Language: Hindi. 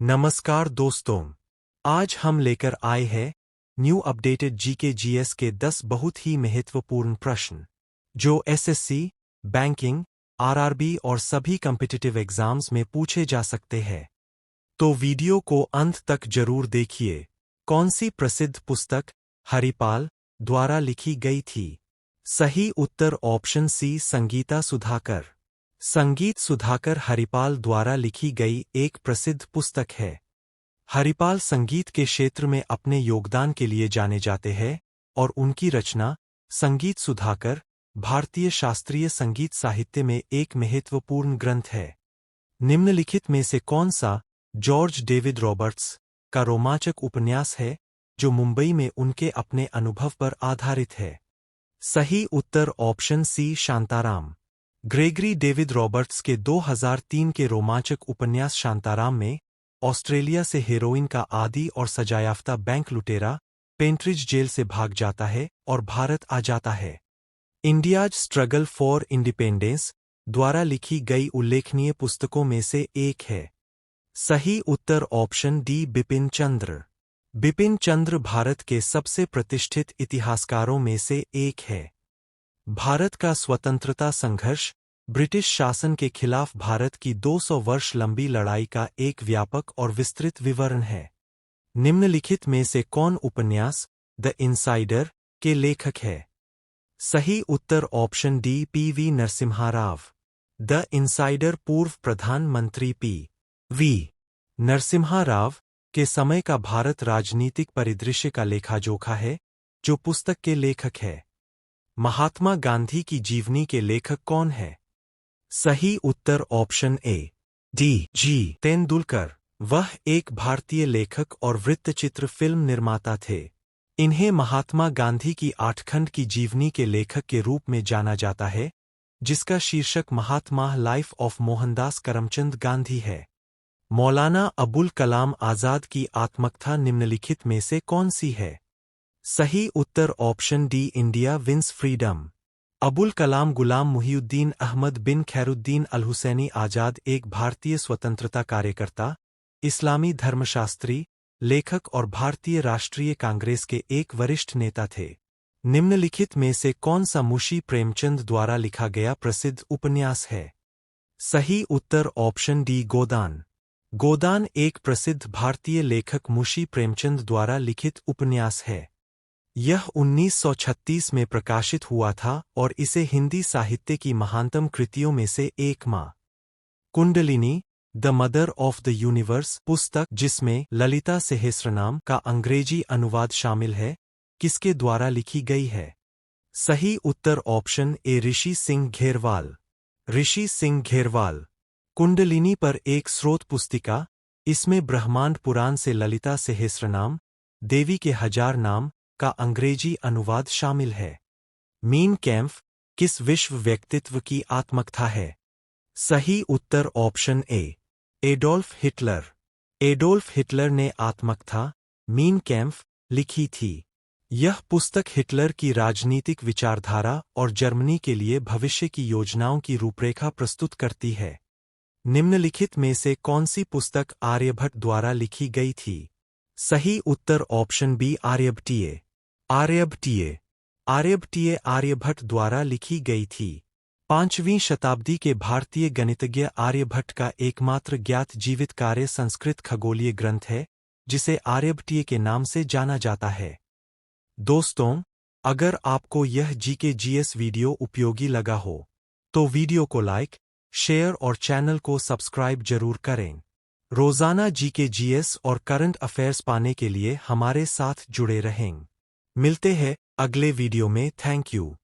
नमस्कार दोस्तों, आज हम लेकर आए हैं न्यू अपडेटेड जीके जीएस के 10 बहुत ही महत्वपूर्ण प्रश्न जो एसएससी, बैंकिंग, आरआरबी और सभी कॉम्पिटिटिव एग्जाम्स में पूछे जा सकते हैं। तो वीडियो को अंत तक जरूर देखिए। कौन सी प्रसिद्ध पुस्तक हरिपाल द्वारा लिखी गई थी? सही उत्तर ऑप्शन सी संगीता सुधाकर। संगीत सुधाकर हरिपाल द्वारा लिखी गई एक प्रसिद्ध पुस्तक है। हरिपाल संगीत के क्षेत्र में अपने योगदान के लिए जाने जाते हैं और उनकी रचना संगीत सुधाकर भारतीय शास्त्रीय संगीत साहित्य में एक महत्वपूर्ण ग्रंथ है। निम्नलिखित में से कौन सा जॉर्ज डेविड रॉबर्ट्स का रोमांचक उपन्यास है जो मुंबई में उनके अपने अनुभव पर आधारित है? सही उत्तर option C Shantaram. Gregory David Roberts के 2003 के रोमांचक उपन्यास शांताराम में ऑस्ट्रेलिया से हीरोइन का आदी और सजायाफ्ता बैंक लुटेरा पेंट्रिज जेल से भाग जाता है और भारत आ जाता है। इंडियाज स्ट्रगल फॉर इंडिपेंडेंस द्वारा लिखी गई उल्लेखनीय पुस्तकों में से एक है। सही उत्तर ऑप्शन डी बिपिन चंद्र। बिपिन चंद्र भारत के सबसे प्रतिष्ठित इतिहासकारों में से एक है। भारत का स्वतंत्रता संघर्ष ब्रिटिश शासन के खिलाफ भारत की 200 वर्ष लंबी लड़ाई का एक व्यापक और विस्तृत विवरण है। निम्नलिखित में से कौन उपन्यास द इनसाइडर के लेखक है? सही उत्तर option D P V. Narasimha Rao. The Insider पूर्व प्रधानमंत्री पी.वी. नरसिम्हा राव के समय का भारत राजनीतिक परिदृश्य का लेखाजोखा है, जो पुस्तक के लेखक है। महात्मा गांधी की जीवनी के लेखक कौन है? सही उत्तर ऑप्शन ए डी जी तेंदुलकर। वह एक भारतीय लेखक और वृत्तचित्र फिल्म निर्माता थे। इन्हें महात्मा गांधी की 8 खंड की जीवनी के लेखक के रूप में जाना जाता है, जिसका शीर्षक महात्मा लाइफ ऑफ मोहनदास करमचंद गांधी है। मौलाना अबुल कलाम आजाद की आत्मकथा निम्नलिखित में से कौन सी है? सही उत्तर option D India wins freedom. Abul Kalam Ghulam Muhiuddin Ahmed bin Khairuddin al Hussaini Azad एक भारतीय स्वतंत्रता कार्यकर्ता, इस्लामी धर्मशास्त्री, लेखक और भारतीय राष्ट्रीय कांग्रेस के एक वरिष्ठ नेता थे। निम्नलिखित में से कौन सा मुंशी प्रेमचंद द्वारा लिखा गया प्रसिद्ध उपन्यास है? सही उत्तर ऑप्शन डी गोदान। गोदान एक प्रसिद्ध भारतीय लेखक मुंशी प्रेमचंद द्वारा लिखित उपन्यास है। यह 1936 में प्रकाशित हुआ था और इसे हिंदी साहित्य की महानतम कृतियों में से एक मां kundalini the mother of the universe पुस्तक, जिसमें ललिता सहस्रनाम का अंग्रेजी अनुवाद शामिल है, किसके द्वारा लिखी गई है? सही उत्तर ऑप्शन ए ऋषि सिंह घेरवाल। ऋषि सिंह घेरवाल। कुंडलिनी पर एक स्रोत पुस्तिका, इसमें ब्रह्मांड पुराण से ललिता सहस्रनाम, देवी के 1000 नाम का अंग्रेजी अनुवाद शामिल है। मीन कैम्फ किस विश्व व्यक्तित्व की आत्मकथा है? सही उत्तर option A Adolf Hitler. Adolf Hitler ने आत्मकथा मीन कैम्फ लिखी थी। यह पुस्तक हिटलर की राजनीतिक विचारधारा और जर्मनी के लिए भविष्य की योजनाओं की रूपरेखा प्रस्तुत करती है। निम्नलिखित में से कौन सी पुस्तक आर्यभट्ट द्वारा लिखी गई थी? सही उत्तर ऑप्शन बी आर्यभट्टीय। आर्यभट्टीय। आर्यभट्टीय आर्यभट्ट द्वारा लिखी गई थी। 5वीं शताब्दी के भारतीय गणितज्ञ आर्यभट्ट का एकमात्र ज्ञात जीवित कार्य संस्कृत खगोलीय ग्रंथ है, जिसे आर्यभट्टीय के नाम से जाना जाता है। दोस्तों, अगर आपको यह जीके जीएस वीडियो उपयोगी लगा हो, तो वीडियो को लाइक, शेयर और चैनल को सब्सक्राइब जरूर करें। रोजाना जीके जीएस और करंट अफेयर्स पाने के लिए हमारे साथ जुड़े रहें। मिलते हैं अगले वीडियो में। Thank you.